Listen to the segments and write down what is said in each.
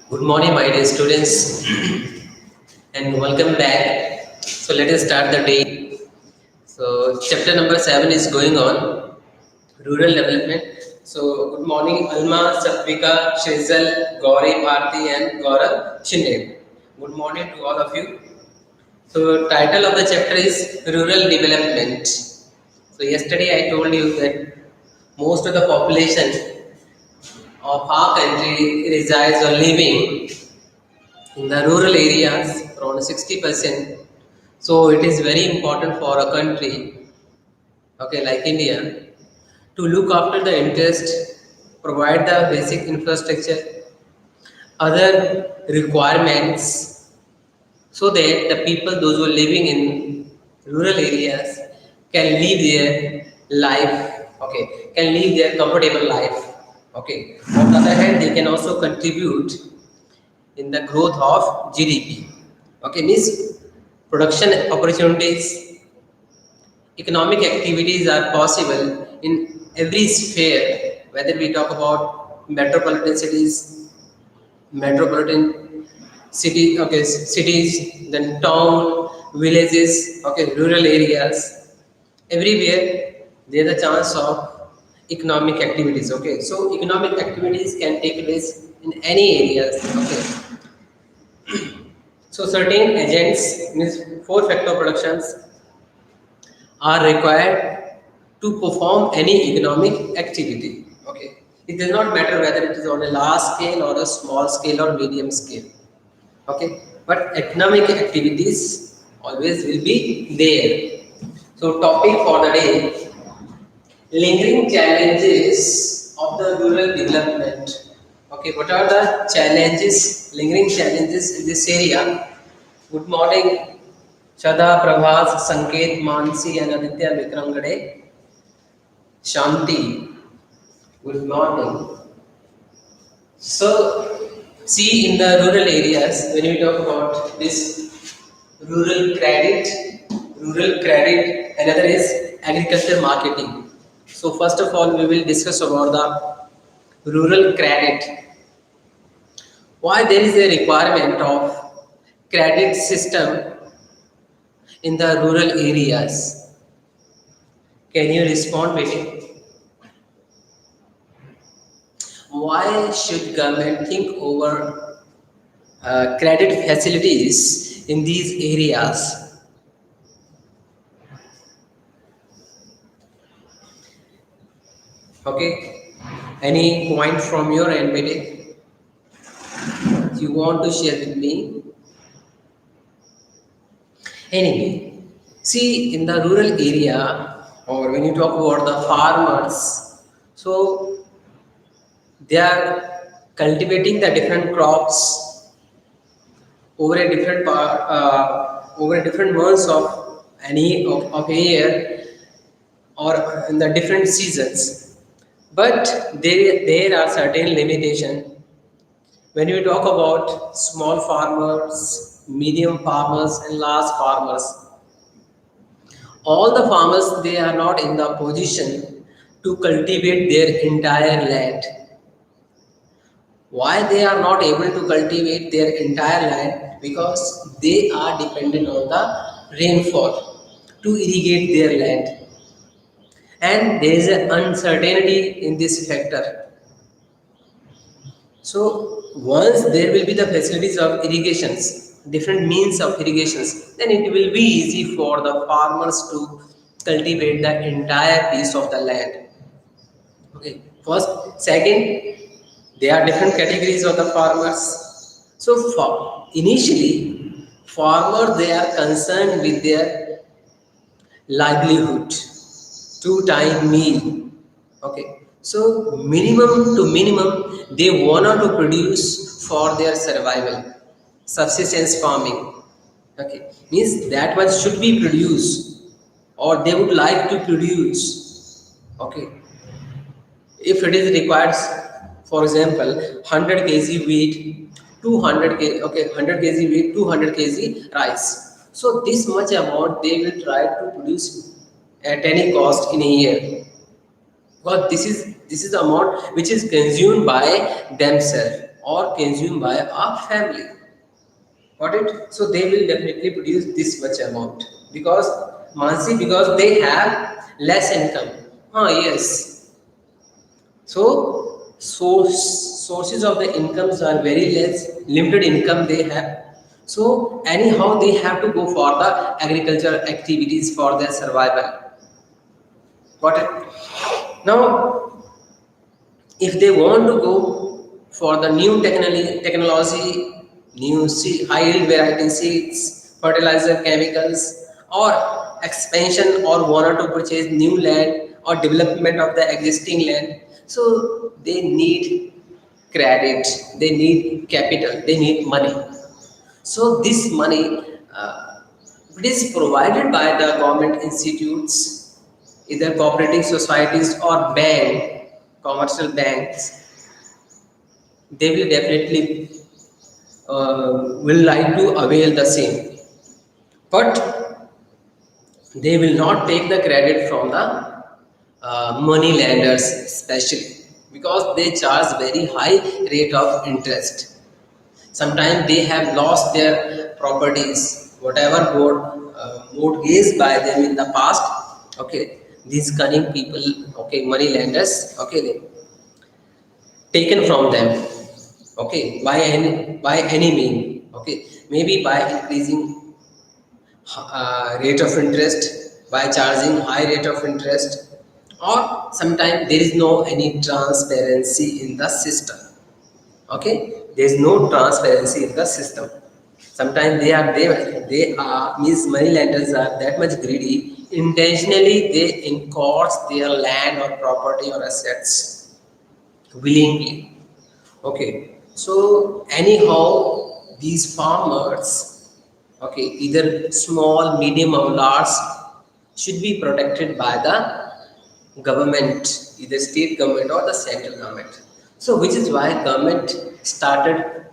Good morning, my dear students, and welcome back. So let us start the day. So chapter number 7 is going on rural development. So good morning, Alma, Satvika, Shrizal, Gauri, Bharti, and Gaurav Shinde. Good morning to all of you. So title of the chapter is rural development. So yesterday I told you that most of the population of our country resides or living in the rural areas, around 60%. So it is very important for a country, okay, like India, to look after the interest, provide the basic infrastructure, other requirements, so that the people, those who are living in rural areas, can live their life, okay, can live their comfortable life, okay. On the other hand, they can also contribute in the growth of GDP. Okay, means production opportunities, economic activities are possible in every sphere, whether we talk about metropolitan cities, metropolitan cities, then town, villages, okay, rural areas, everywhere there is a chance of economic activities. Okay, so economic activities can take place in any areas. Okay, so certain agents means four factor productions are required to perform any economic activity. Okay, it does not matter whether it is on a large scale or a small scale or medium scale. Okay, but economic activities always will be there. So topic for the day: lingering challenges of the rural development. Okay, what are the challenges, lingering challenges in this area? Good morning, Shada, Prabhas, Sanket, Mansi, and Aditya Vikramgade. Shanti, good morning. So, see in the rural areas, when we talk about this rural credit, another is agriculture marketing. So, first of all, we will discuss about the rural credit. Why there is a requirement of credit system in the rural areas? Can you respond, Vijay? Why should government think over credit facilities in these areas? Okay, any point from your end, Vijay, you want to share with me? Anyway, see in the rural area, or when you talk about the farmers, so they are cultivating the different crops over a different over a different months of of a year, or in the different seasons. But there are certain limitations when we talk about small farmers, medium farmers, and large farmers. All the farmers, they are not in the position to cultivate their entire land. Why they are not able to cultivate their entire land? Because they are dependent on the rainfall to irrigate their land, and there is an uncertainty in this factor. So once there will be the facilities of irrigations, different means of irrigations, then it will be easy for the farmers to cultivate the entire piece of the land. Okay. First, second, there are different categories of the farmers. So initially, farmers, they are concerned with their livelihood, two-time meal. Okay. So minimum to minimum, they want to produce for their survival, subsistence farming. Okay, means that much should be produced, or they would like to produce. Okay, if it is required, for example, 100 kg wheat, 200 kg, okay, 100 kg wheat, 200 kg rice. So this much amount they will try to produce at any cost in a year, because this is the amount which is consumed by themselves or consumed by a family. Got it? So they will definitely produce this much amount because Mansi, because they have less income. Yes. So sources of the incomes are very less, limited income they have. So anyhow they have to go for the agricultural activities for their survival. Got it? Now if they want to go for the new technology, new high yield variety seeds, fertilizer chemicals, or expansion or wanted to purchase new land or development of the existing land, so they need credit, they need capital, they need money. So this money it is provided by the government institutes, either cooperative societies or commercial banks. They will definitely will like to avail the same, but they will not take the credit from the money lenders, especially because they charge very high rate of interest. Sometimes they have lost their properties, whatever mortgaged by them in the past. Okay, these cunning people, okay, money lenders, okay, taken from them, okay, by any mean, okay, maybe by increasing rate of interest, by charging high rate of interest, or sometimes there is no any transparency in the system. Okay, there is no transparency in the system. Sometimes they are means money lenders are that much greedy, intentionally they enforce their land or property or assets willingly. Okay, so anyhow these farmers, okay, either small, medium or large, should be protected by the government, either state government or the central government. So which is why government started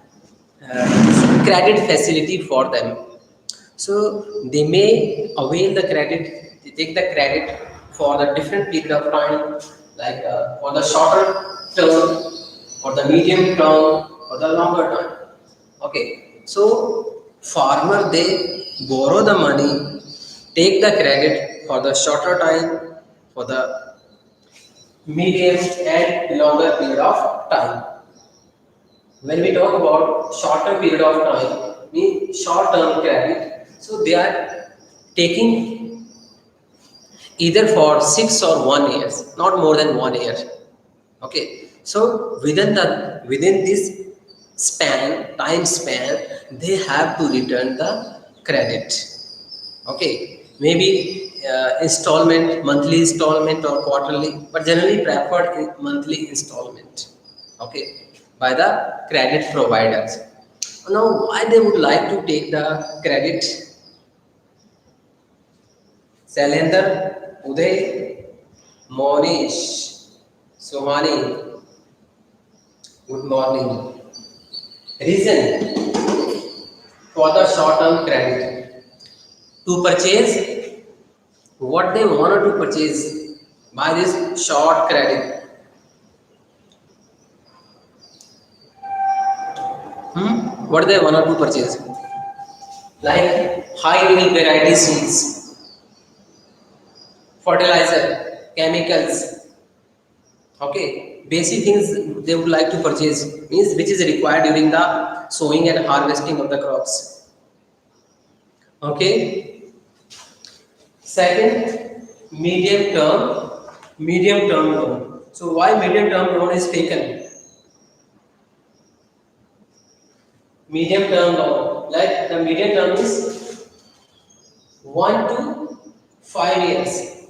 credit facility for them. So they may avail the credit, they take the credit for the different period of time, like for the shorter term, for the medium term, for the longer term. Okay, so farmer they borrow the money, take the credit for the shorter time, for the medium and longer period of time. When we talk about shorter period of time, mean short term credit, so they are taking either for 6 or 1 years, not more than 1 year. Okay, so within this time span, they have to return the credit. Okay, maybe installment, monthly installment or quarterly, but generally preferred in monthly installment. Okay, by the credit providers. Now, why they would like to take the credit? Shailendra, Uday, Monish, Sohani, good morning. Reason for the short term credit to purchase what they wanted to purchase by this short credit. What they wanted to purchase, like high yield variety seeds, fertilizer, chemicals. Okay, basic things they would like to purchase, means which is required during the sowing and harvesting of the crops. Okay, second, medium term loan. So why medium term loan is taken? Medium term loan, like the medium term is 1 to 5 years.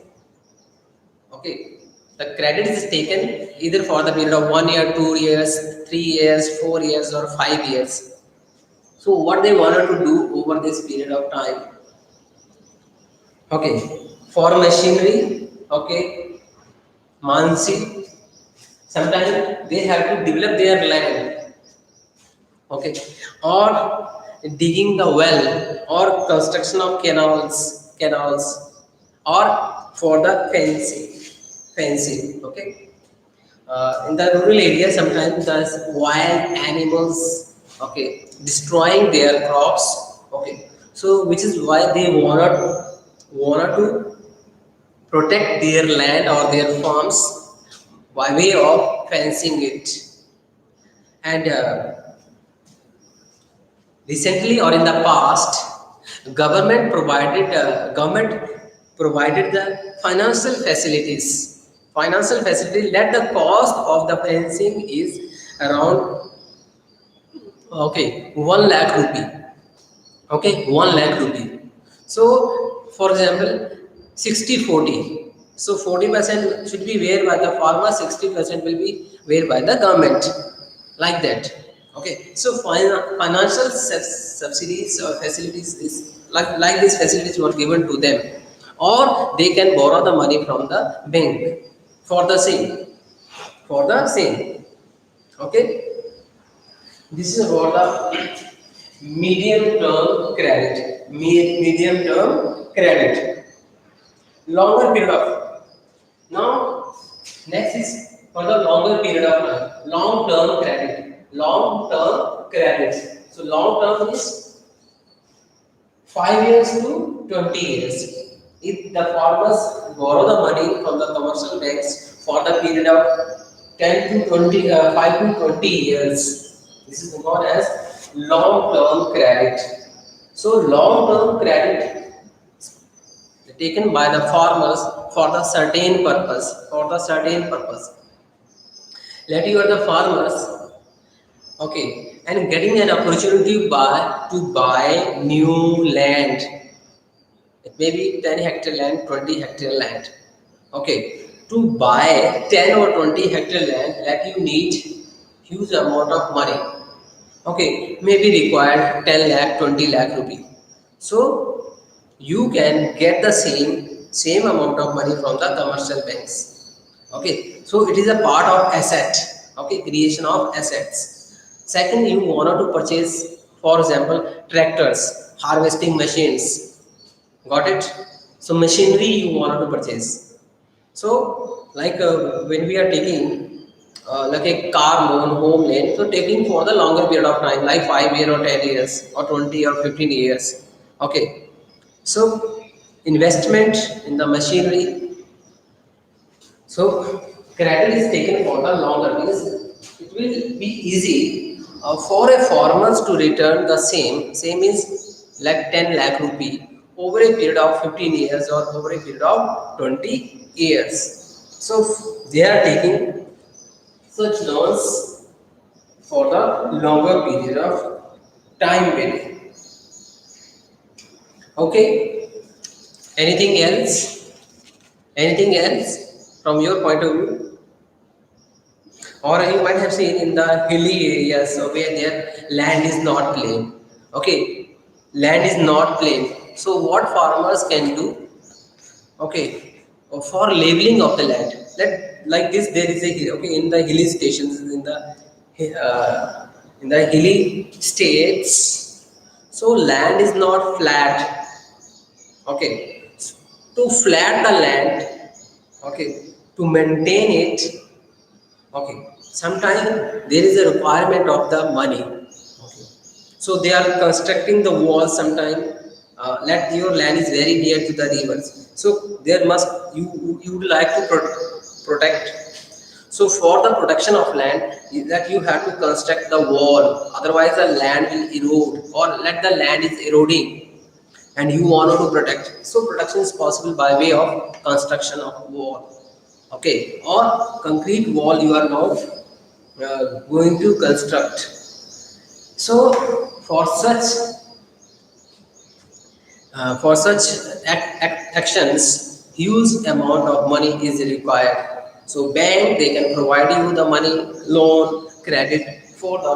Okay, the credit is taken either for the period of 1 year, 2 years, 3 years, 4 years, or 5 years. So what they wanted to do over this period of time? Okay, for machinery, okay, mansi. Sometimes they have to develop their land, okay, or digging the well, or construction of canals, or for the fencing, okay. In the rural area, sometimes the wild animals, okay, destroying their crops, okay, so which is why they wanna to protect their land or their farms by way of fencing it. And recently or in the past, government provided the financial facility that the cost of the fencing is around, okay, 1 lakh rupee. Okay, 1 lakh rupee. So for example, 60-40. So 40% should be wear by the farmer, 60% will be wear by the government, like that. Okay, so financial subsidies or facilities is like these facilities were given to them, or they can borrow the money from the bank for the same. Okay, this is about the medium term credit. Medium term credit. Longer period of. Now, next is for the longer period of time. Long term credit. Long term credit. So, long term is 5 years to 20 years. If the farmers borrow the money from the commercial banks for the period of 10 to 20, 5 to 20 years, this is known as long term credit. So, long term credit taken by the farmers for the certain purpose. Let you are the farmers, okay, and getting an opportunity to buy new land. It may be 10 hectare land, 20 hectare land. Okay, to buy 10 or 20 hectare land, that you need huge amount of money. Okay, maybe required 10 lakh, 20 lakh rupee. So you can get the same amount of money from the commercial banks. Okay, so it is a part of asset. Okay, creation of assets. Second, you wanted to purchase, for example, tractors, harvesting machines. Got it? So machinery you wanted to purchase. So like when we are taking like a car loan, home loan, so taking for the longer period of time, like 5 years or 10 years or 20 or 15 years. Okay. So investment in the machinery. So credit is taken for the longer means it will be easy for a farmers to return the same is like 10 lakh rupee over a period of 15 years or over a period of 20 years. So they are taking such loans for the longer period of time period. Okay, anything else? Anything else from your point of view? Or you might have seen in the hilly areas where their land is not plain. Okay, land is not plain, so what farmers can do, okay, for leveling of the land, let like this there is a okay, in the hilly stations, uh, in the hilly states, so land is not flat. Okay, to flat the land, okay, to maintain it, okay, sometimes there is a requirement of the money. Okay, so they are constructing the wall sometime. Let your land is very near to the rivers, so there must you would like to protect. So for the protection of land is that you have to construct the wall, otherwise the land will erode, or let the land is eroding and you want to protect. So protection is possible by way of construction of wall. Okay, or concrete wall you are now going to construct. So for such actions, huge amount of money is required. So bank they can provide you the money, loan, credit for the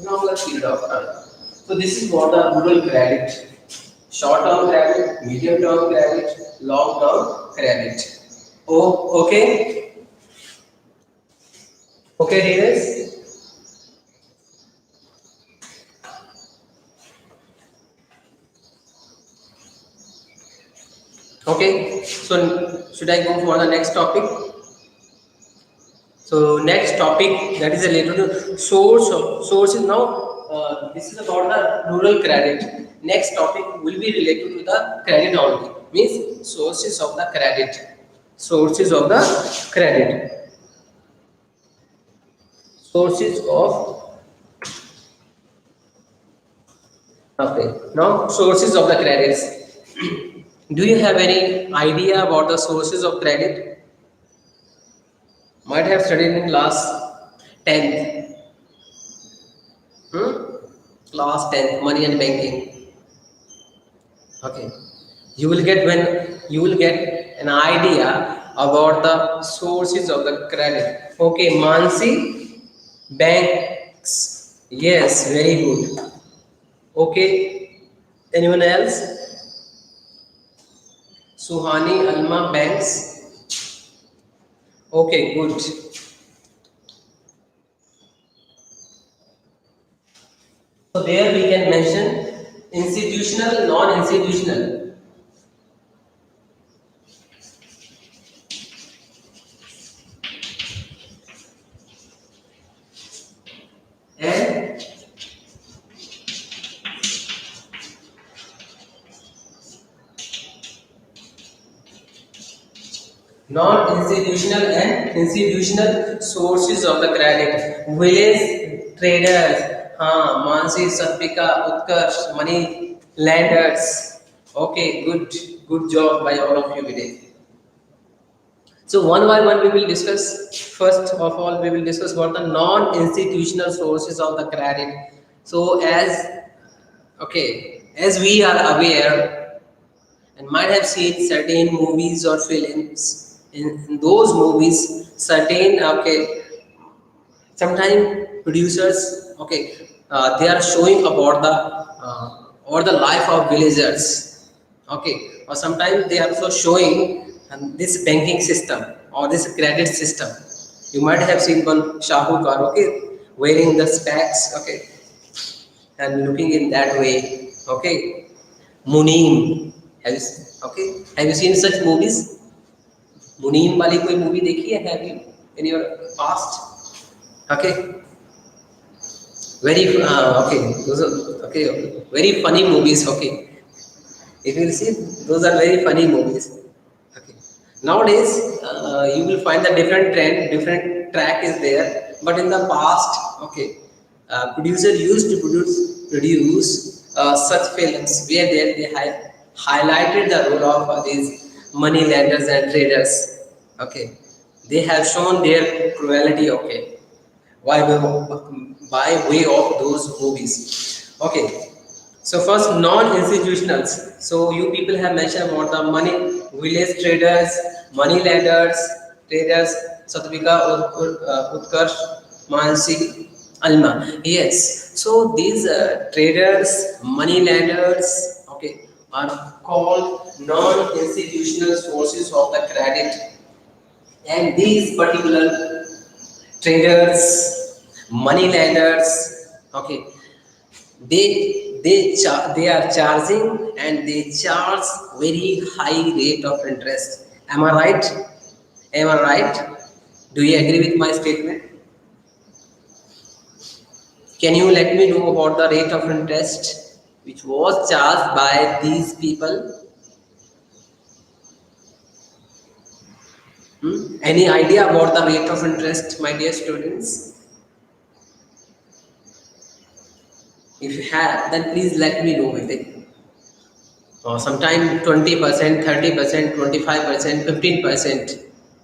longer period of time. So this is what the rural credit: short term credit, medium term credit, long term credit. Oh, okay, okay, Dheeraj. Okay, so should I go for the next topic? So next topic, that is related to source is now this is about the rural credit. Next topic will be related to the credit only, means sources of the credit. Sources of the credit. Sources of, okay, now sources of the credits. Do you have any idea about the sources of credit? Might have studied in class 10th. Class 10th, money and banking. Okay. You will get, when you will get an idea about the sources of the credit. Okay, Mansi, banks. Yes, very good. Okay, anyone else? Suhani, Alma, banks. Okay, good. So there we can mention institutional, non-institutional. And non-institutional and institutional sources of the credit. Village traders, Mansi, Satpika, Utkarsh, money lenders. Okay, good job by all of you today. So one by one we will discuss. First of all, we will discuss about the non-institutional sources of the credit. So as we are aware and might have seen certain movies or films, in those movies certain, sometimes producers, they are showing about the or the life of villagers, or sometimes they are also showing this banking system or this credit system. You might have seen one Shahukar, wearing the specs, and looking in that way, Muneem. Have you seen such movies? मुनीम वाली कोई movie देखी है? Have you in your past? Okay, very those are very funny movies. If you see, those are very funny movies. Okay, nowadays you will find the different trend, different track is there. But in the past, producer used to produce such films where they highlighted the role of these money lenders and traders. Okay, they have shown their cruelty. By way of those movies. Okay, so first non-institutionals. So you people have mentioned about the money village traders, money lenders, traders, Satvika, Utkarsh, Mansi, Alma. Yes. So these traders, money lenders, are called non-institutional sources of the credit, and these particular traders, money lenders, they are charging, and they charge very high rate of interest. Am I right? Am I right? Do you agree with my statement? Can you let me know about the rate of interest which was charged by these people? Any idea about the rate of interest, my dear students? If you have, then please let me know with it. Or sometime 20%, 30%, 25%, 15%,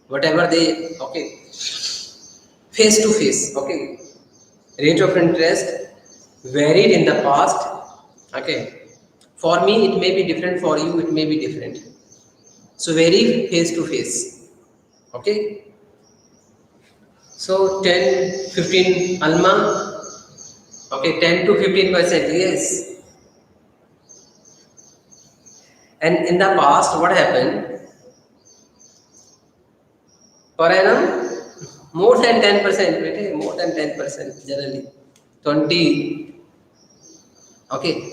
whatever they, face to face, rate of interest varied in the past. For me it may be different, for you it may be different. So vary face to face. So 10, 15, Alma. 10 to 15%, yes. And in the past, what happened? Per annum, more than 10%, more than 10% generally. 20.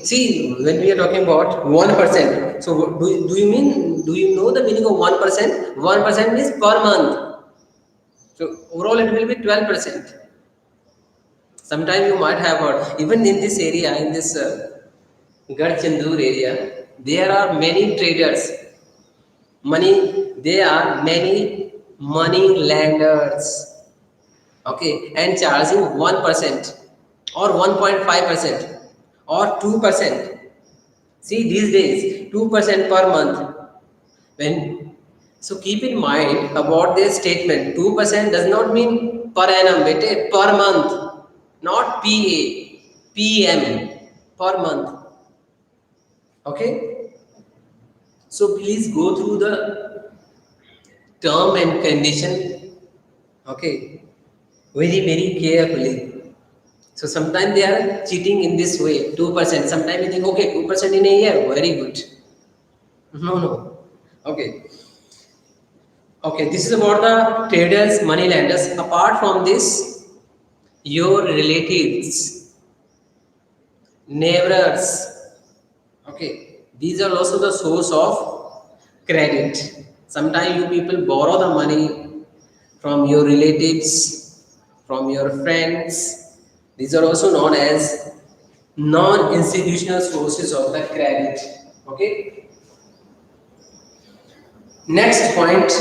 See, when we are talking about 1%, so do you know the meaning of 1%? 1% means per month. So overall it will be 12%. Sometimes you might have heard, even in this area, in this Garchandur area, there are many traders. There are many money lenders. Okay, and charging 1% or 1.5% or 2%. See, these days, 2% per month. When so keep in mind about their statement. 2% does not mean per annum, bete, per month, not PA, PM, per month. Okay, so please go through the term and condition. Okay, very carefully. So sometimes they are cheating in this way, 2%. Sometimes you think, okay, 2% in a year, very good. No. Okay. Okay, this is about the traders, money lenders. Apart from this, your relatives, neighbors, okay, these are also the source of credit. Sometimes you people borrow the money from your relatives, from your friends. These are also known as non-institutional sources of the credit. Okay. Next point,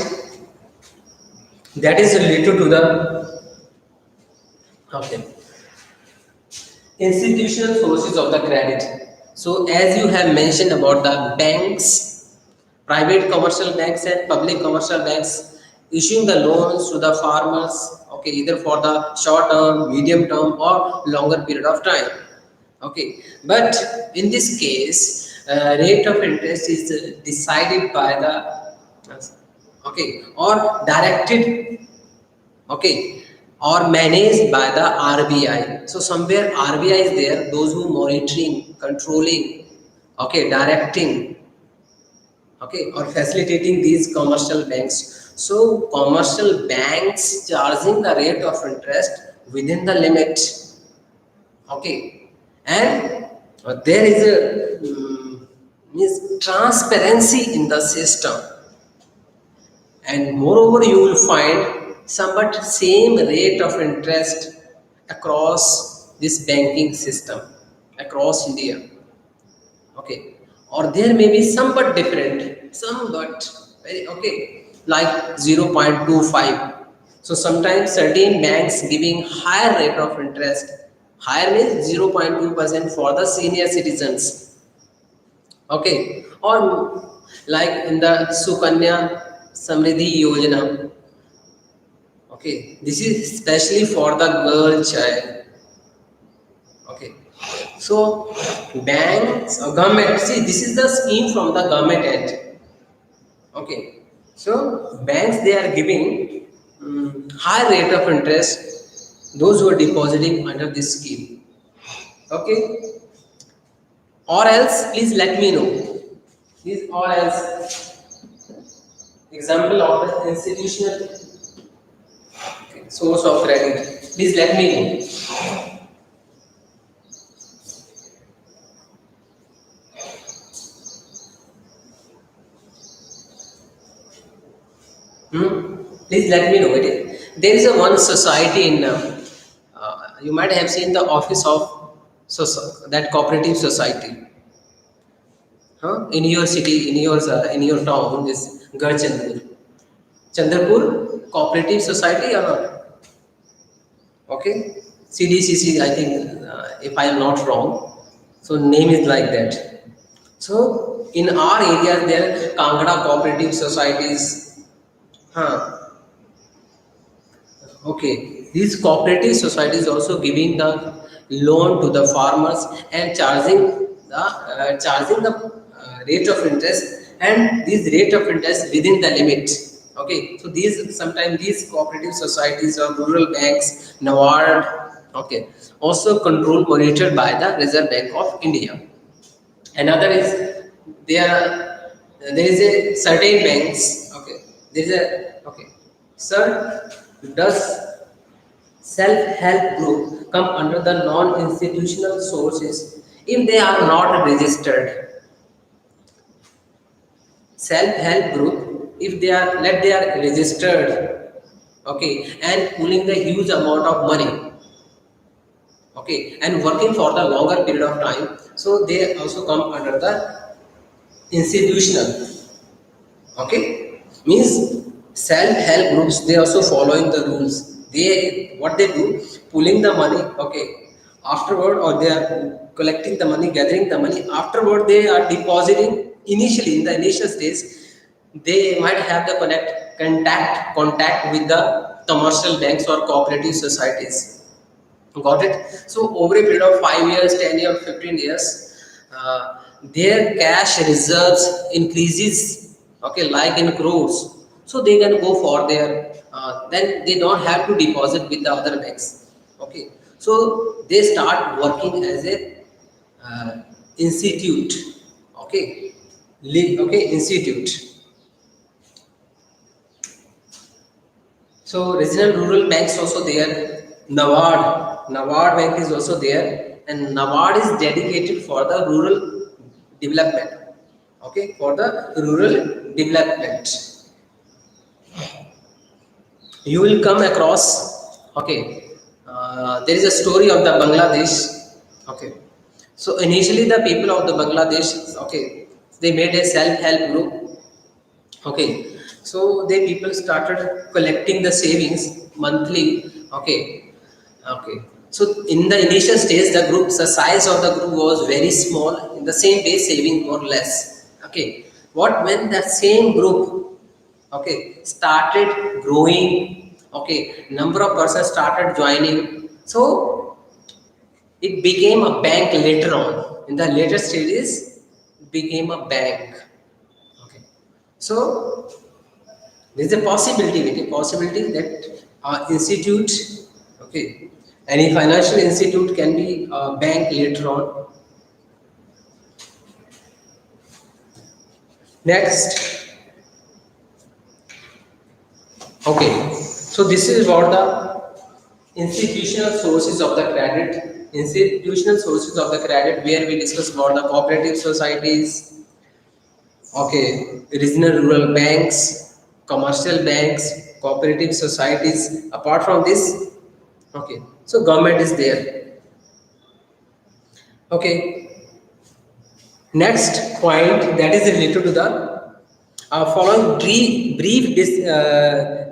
that is related to the okay institutional sources of the credit. So as you have mentioned about the banks, private commercial banks and public commercial banks issuing the loans to the farmers, okay, either for the short term, medium term or longer period of time. Okay, but in this case, rate of interest is decided by the okay or directed, okay, or managed by the RBI. So somewhere RBI is there, those who monitoring, controlling, okay, directing, okay, or facilitating these commercial banks. So commercial banks charging the rate of interest within the limit, okay, and there is a means transparency in the system, and moreover you will find somewhat same rate of interest across this banking system across India, okay, or there may be somewhat different, somewhat very okay, like 0.25. So sometimes certain banks giving higher rate of interest, higher means 0.2% for the senior citizens, okay, or like in the Sukanya Samriddhi Yojana. Okay, this is especially for the girl child. Okay, so banks or government, see, this is the scheme from the government end. Okay, so banks they are giving high rate of interest those who are depositing under this scheme. Okay, or else please let me know. Please or else example of the institutional source of credit. Please let me know. Please let me know. There is a one society in. You might have seen the office of that cooperative society. Huh? In your city, in your town, is Garchandur. Chandrapur Cooperative Society or not? Okay, CDCC. I think if I am not wrong, so name is like that. So in our area, there are Kangra cooperative societies. Huh. Okay, these cooperative societies also giving the loan to the farmers and charging the rate of interest, and this rate of interest within the limit. Okay, so these sometimes these cooperative societies or rural banks, NABARD, okay, also controlled monitored by the Reserve Bank of India. Another is there is a certain banks. Okay, there is a okay. Sir, does self-help group come under the non-institutional sources if they are not registered? Self-help group, if they are registered, okay, and pooling the huge amount of money, okay, and working for the longer period of time. So they also come under the institutional, okay, means self-help groups. They also following the rules. They, what they do, pulling the money, okay, afterward, or they are collecting the money, gathering the money, afterward they are depositing. Initially, in the initial stage, they might have the contact with the commercial banks or cooperative societies. Got it? So over a period of 5 years, 10 years, 15 years, their cash reserves increases, okay, like in crores. So they can go for their, then they don't have to deposit with the other banks. Okay. So they start working as a uh, institute. Okay. Okay, institute. So regional rural banks also there. NABARD bank is also there, and NABARD is dedicated for the rural development. Okay, for the rural development. You will come across. Okay, there is a story of the Bangladesh. Okay, so initially the people of the Bangladesh. Okay, they made a self-help group. Okay, so they people started collecting the savings monthly. Okay, okay. So in the initial stage, the size of the group was very small. In the same way, saving more less. Okay, what when the same group, okay, started growing. Okay, number of persons started joining. So it became a bank later on. In the later stages, it became a bank. Okay, so there is a possibility that institute, okay, any financial institute can be a bank later on. Next, okay, so this is about the institutional sources of the credit. Institutional sources of the credit, where we discuss about the cooperative societies, okay, regional rural banks, commercial banks, cooperative societies. Apart from this, okay, so government is there. Okay, next point that is related to the following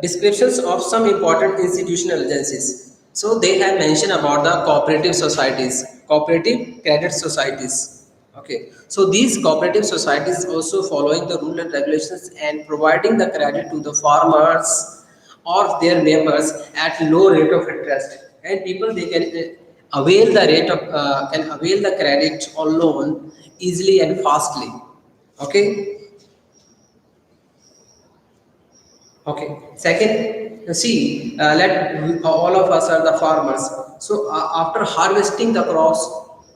descriptions of some important institutional agencies. So they have mentioned about the cooperative societies, cooperative credit societies. Okay, so these cooperative societies also following the rule and regulations and providing the credit to the farmers or their members at low rate of interest, and people they can can avail the credit or loan easily and fastly. Okay. Okay. Second, see, all of us are the farmers. So after harvesting the crops,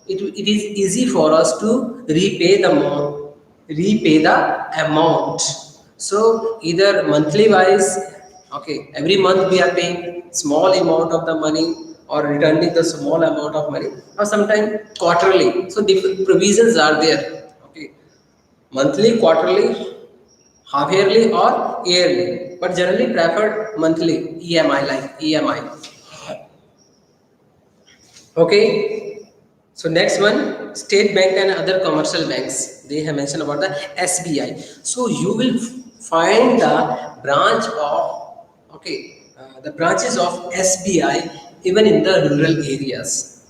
it is easy for us to repay the amount. So either monthly wise, okay, every month we are paying small amount of the money or returning the small amount of money, or sometimes quarterly. So different provisions are there. Okay, monthly, quarterly, half yearly or yearly, but generally preferred monthly EMI, like EMI. Okay. So next one, state bank and other commercial banks. They have mentioned about the SBI. So you will find the branch of, okay, the branches of SBI even in the rural areas.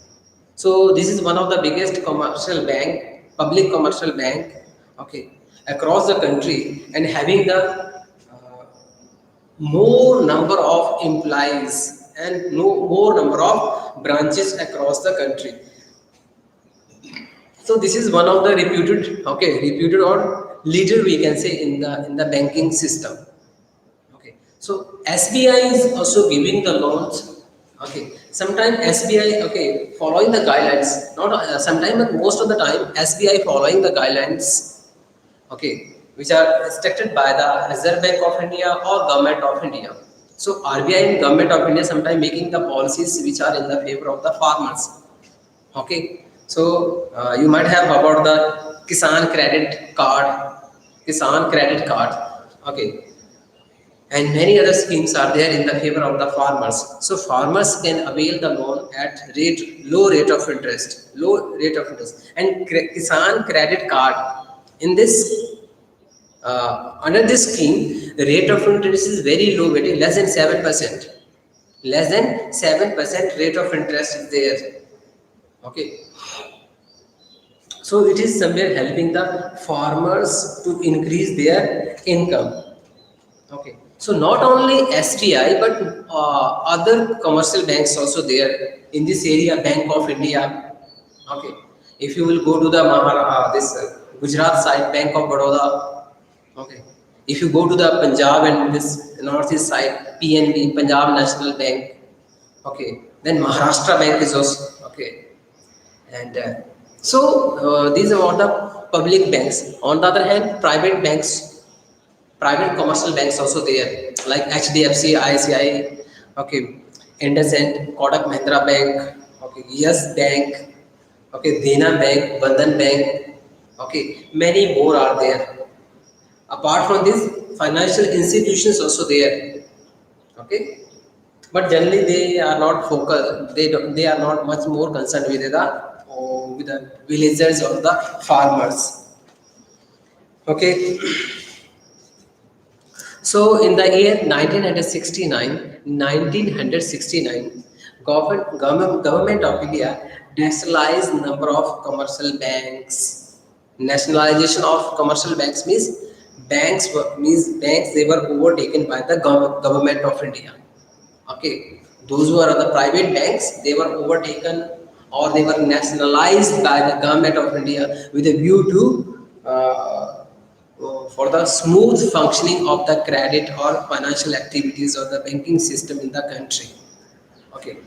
So this is one of the biggest commercial bank, public commercial bank, okay, across the country, and having the more number of employees and no more number of branches across the country. So this is one of the reputed or leader, we can say, in the banking system. Okay, so SBI is also giving the loans. Okay, sometimes SBI, okay, following the guidelines, not sometimes, but most of the time SBI following the guidelines, okay, which are restricted by the Reserve Bank of India or Government of India. So RBI and Government of India sometimes making the policies which are in the favor of the farmers. Okay, so you might have about the Kisan credit card. Okay, and many other schemes are there in the favor of the farmers. So farmers can avail the loan at low rate of interest, and Kisan credit card. In this, under this scheme, the rate of interest is very low, very less than 7%. Less than 7% rate of interest is there. Okay, so it is somewhere helping the farmers to increase their income. Okay, so not only STI but other commercial banks also there in this area. Bank of India. Okay, if you will go to the this Gujarat side, Bank of Baroda. Okay, if you go to the Punjab and this northeast side, PNB, Punjab National Bank. Okay, then Maharashtra Bank is also okay, and these are all the public banks. On the other hand, private commercial banks also there, like HDFC, ICI, okay, IndusInd, Kotak Mahindra Bank, okay, Yes Bank, okay, Dena Bank, Bandhan Bank, okay, many more are there. Apart from this, financial institutions also there, okay, but generally they are not focused. They are not much more concerned with the villagers or the farmers. Okay. So in the year 1969, government of India nationalized number of commercial banks. Nationalization of commercial banks means banks they were overtaken by the government of India. Okay, those who are the private banks, they were overtaken or they were nationalized by the government of India with a view to for the smooth functioning of the credit or financial activities of the banking system in the country. Okay,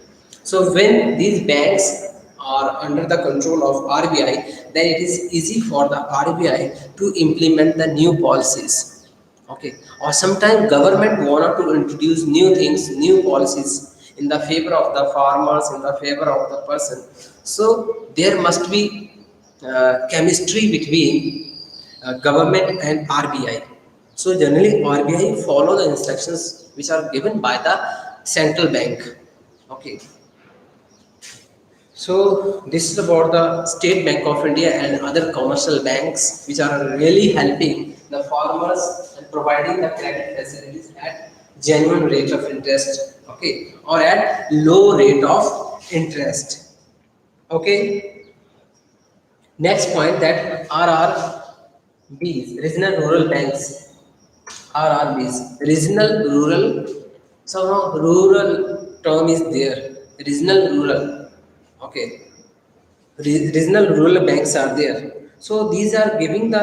so when these banks are under the control of RBI, then it is easy for the RBI to implement the new policies. Okay, or sometimes government wanted to introduce new things, new policies in the favor of the farmers, in the favor of the person. So there must be chemistry between government and RBI. So generally RBI follow the instructions which are given by the central bank. Okay. So this is about the State Bank of India and other commercial banks which are really helping the farmers and providing the credit facilities at genuine rate of interest, okay, or at low rate of interest. Okay. Next point, that RRBs, regional rural banks, RRBs, regional rural, somehow rural term is there, regional rural, okay, regional rural banks are there. So these are giving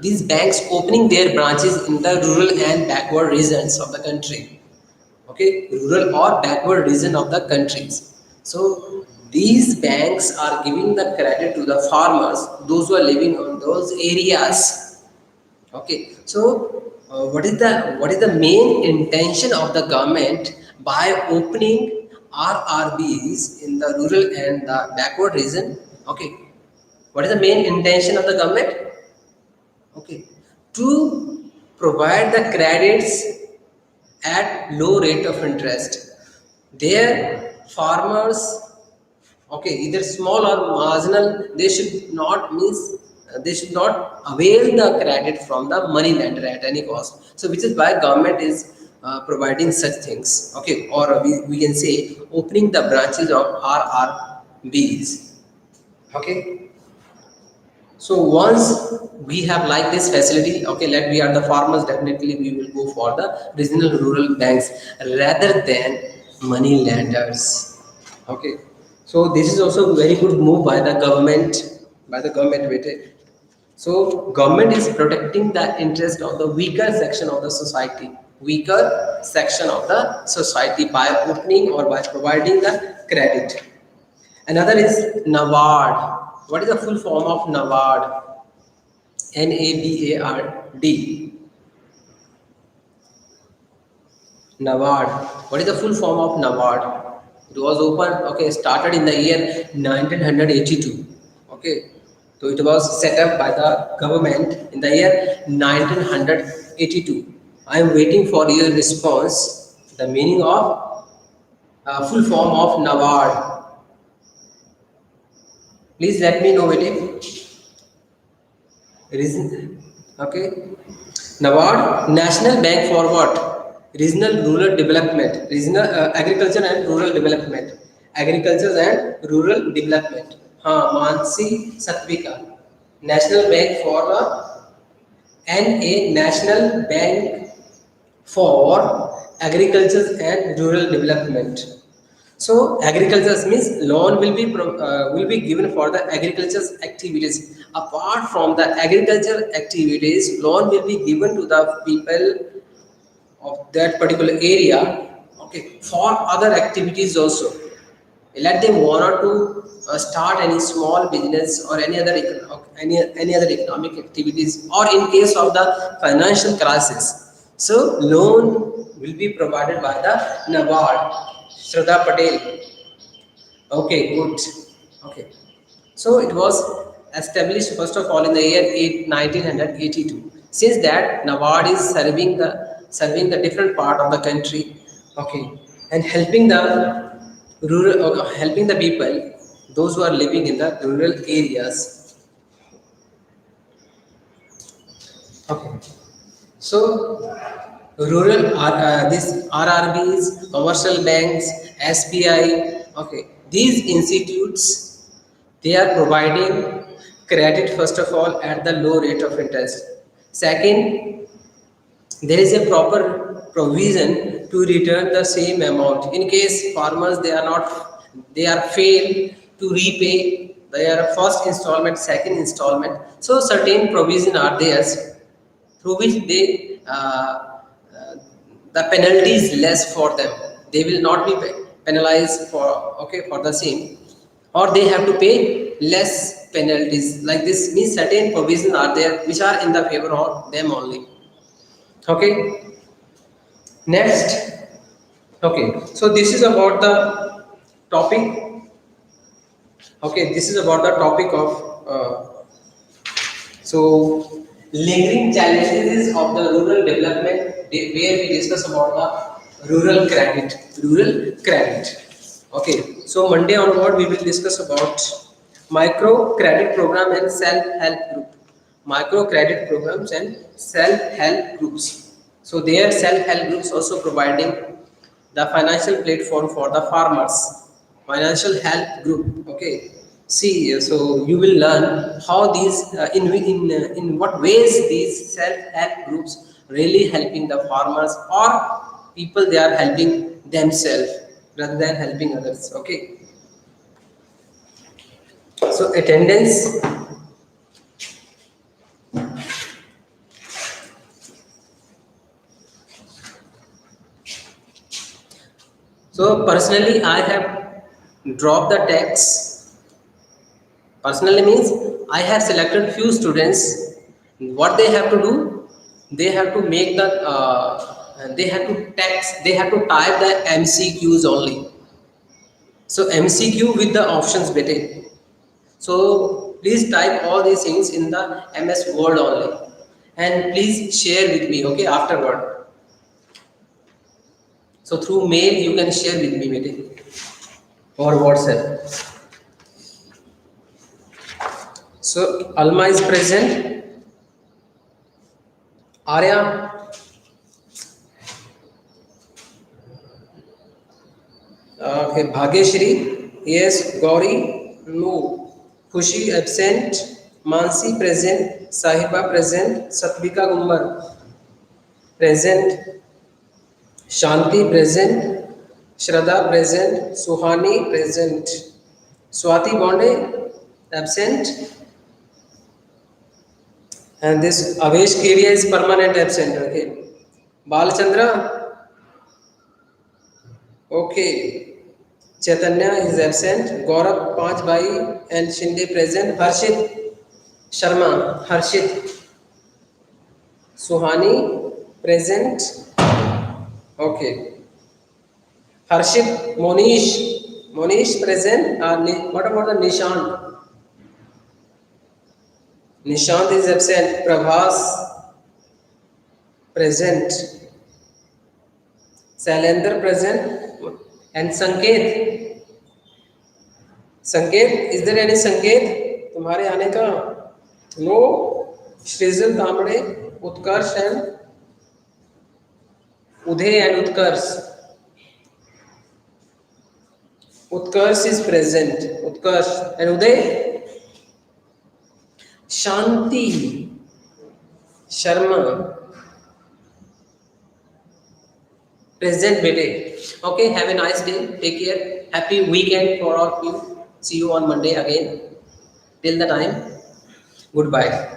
these banks opening their branches in the rural and backward regions of the country. Okay, rural or backward region of the countries. So these banks are giving the credit to the farmers, those who are living on those areas. Okay, so what is the main intention of the government by opening RRBs in the rural and the backward region? Okay, what is the main intention of the government? Okay, to provide the credits at low rate of interest. Their farmers, okay, either small or marginal, they should not avail the credit from the money lender at any cost. So which is why government is providing such things. Okay, or we can say opening the branches of RRBs. Okay. So once we have like this facility, okay, let we are the farmers, definitely we will go for the regional rural banks rather than money lenders. Okay. So this is also a very good move by the government, waited. So government is protecting the interest of the weaker section of the society by opening or by providing the credit. Another is NABARD. What is the full form of NABARD? NABARD. NABARD. What is the full form of NABARD? It was started in the year 1982. Okay, so it was set up by the government in the year 1982. I am waiting for your response. The meaning of full form of NABARD. Please let me know it. Reason. Okay. NABARD, National Bank for what? Regional Rural Development, Regional Agriculture and Rural Development, Agriculture and Rural Development. हाँ, Mansi सत्विका. National Bank for NA, National Bank for Agriculture and Rural Development. So agriculture means loan will be given for the agriculture activities. Apart from the agriculture activities, loan will be given to the people of that particular area. Okay, for other activities also. Let them want to start any small business or any other economic activities, or in case of the financial crisis. So loan will be provided by the NABARD. Shraddha Patel. Okay, good. Okay. So it was established first of all in the year 1982. Since that, NABARD is serving the different part of the country. Okay, and helping the helping the people, those who are living in the rural areas. Okay. So rural this RRBs, commercial banks, SBI. Okay, these institutes, they are providing credit first of all at the low rate of interest. Second, there is a proper provision to return the same amount in case farmers they are failed to repay their first installment, second installment. So certain provision are there through which the penalty is less for them. They will not be penalized for for the same, or they have to pay less penalties. Like this means certain provisions are there which are in the favor of them only. Okay, next. Okay, so this is about the topic. Okay, this is about the topic of so, lingering challenges of the rural development, where we discuss about the rural credit. Rural credit. Okay. So Monday onward we will discuss about micro credit program and self help group. Micro credit programs and self help groups. So their self help groups also providing the financial platform for the farmers. Financial help group. Okay. See, so you will learn how these in what ways these self help groups really helping the farmers, or people they are helping themselves rather than helping others. Okay. So attendance. So personally, I have dropped the text. Personally means I have selected few students. What they have to do, they have to make the they have to text, they have to type the MCQs only. So MCQ with the options better. So please type all these things in the MS Word only, and please share with me. Okay, afterward. So through mail you can share with me, better, or WhatsApp. So Alma is present. Arya. Okay, Bhagyashri, yes. Gauri, no. Khushi absent. Mansi present. Sahiba present. Satvika Gumbar present. Shanti present. Shraddha present. Suhani present. Swati Bonde absent. And this Avesh Keria is permanent absent. Okay. Balchandra, okay. Chaitanya is absent. Gaurav Panchbhai and Shinde present. Harshit Sharma, Harshit. Suhani present. Okay. Harshit Monish present. What about the Nishant? Nishant is absent. Prabhas present. Shailendra present. And Sanket. Sanket, is there any Sanket? तुम्हारे आने का? No. Shrizal Kamade, Utkarsh and Udhay and Utkarsh. Utkarsh is present. Utkarsh and Udhay. Shanti. Sharma. Present bete. Okay, have a nice day. Take care. Happy weekend for all of you. See you on Monday again. Till the time, goodbye.